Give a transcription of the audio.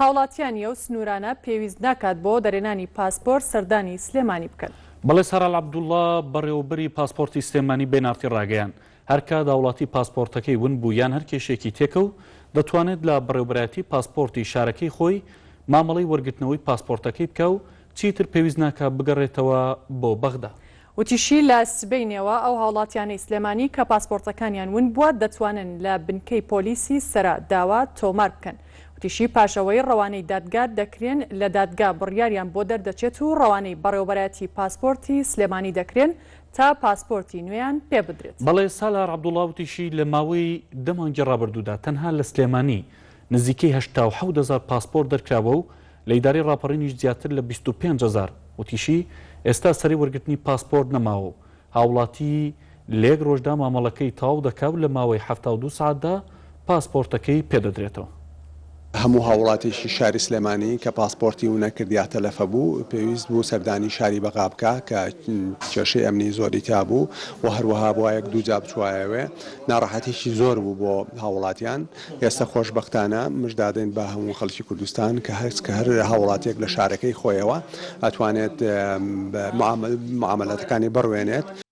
هاوڵاتیانیە و سنوورانە پێویست ناکات بۆ دەرێنانی پاسپۆرت سەردانی سلێمانی بکەن. بەڵێ سەرال عەبدوڵڵا بەڕێوەبەری پاسپۆرتی سلێمانی بێنارتی ڕاگەیان هەرکات داوڵاتی پاسپۆرتەکەی ون بوو یان هەر کێشێکی تێکە و دەتوانێت لە بەڕێوەبەرایەتی پاسپۆرتی شارەکەی خۆی مامەڵەی وەرگرتنەوەی پاسپۆرتەکەی بکە و چیتر پێویست ناکات بگەڕێتەوە بۆ بەغدا. وتیشی لە سبەینەوە ئەو هاوڵاتیانەی سلێمانی کە پاسپۆرتەکانیان ون بووە دەتوانن لە بنکەی پۆلیسی سەرا داوا تۆمار بکەن. وتیشی پاشەوەی ڕەوانەی دادگا دەکرێن لە دادگا بڕیاریان بۆ دەردەچێت و ڕەوانەی بەڕێوەبەرایەتی پاسپۆرتی سلێمانی دەکرێن تا پاسپۆرتی نوێیان پێ بدرێت. بەڵێ سالار عەبدوڵڵا وتیشی لە ماوەی دەمانگی ڕابردوودا تەنها لە سلێمانی نزیکەی 87,000 پاسپۆرت دەرکراوە و لە ئیداری ڕاپەڕینیش زیاتر لە 25,000. وتیشی ئێستا سەری وەرگرتنی پاسپۆرت نەماوە و هاوڵاتی لێک ڕۆژدا مامەڵەکەی تاو دەکاو لە ماوەی 72 ساعتدا پاسپۆرتەکەی پێدەدرێتەوە. هەموو هاوڵاتێکی شاری سلێمانی کە پاسپۆرتی و نەکردیاتە لەفە بوو پێویست بوو سەردانی شاری بەغا بکە کە کێشەی ئەمنی زۆری تا بوو و هەروەها بۆ یەک دوو جا بچوایەوێ ناڕەحەتێکی زۆر بوو بۆ هاوڵاتیان. ئێستا خۆشبەختانە مژدادەین بە هەموو خەڵکی کوردستان کە هەر هاوڵاتێک لە شارەکەی خۆیەوە ئەتوانێت معاملەتەکانی بڕوێنێت.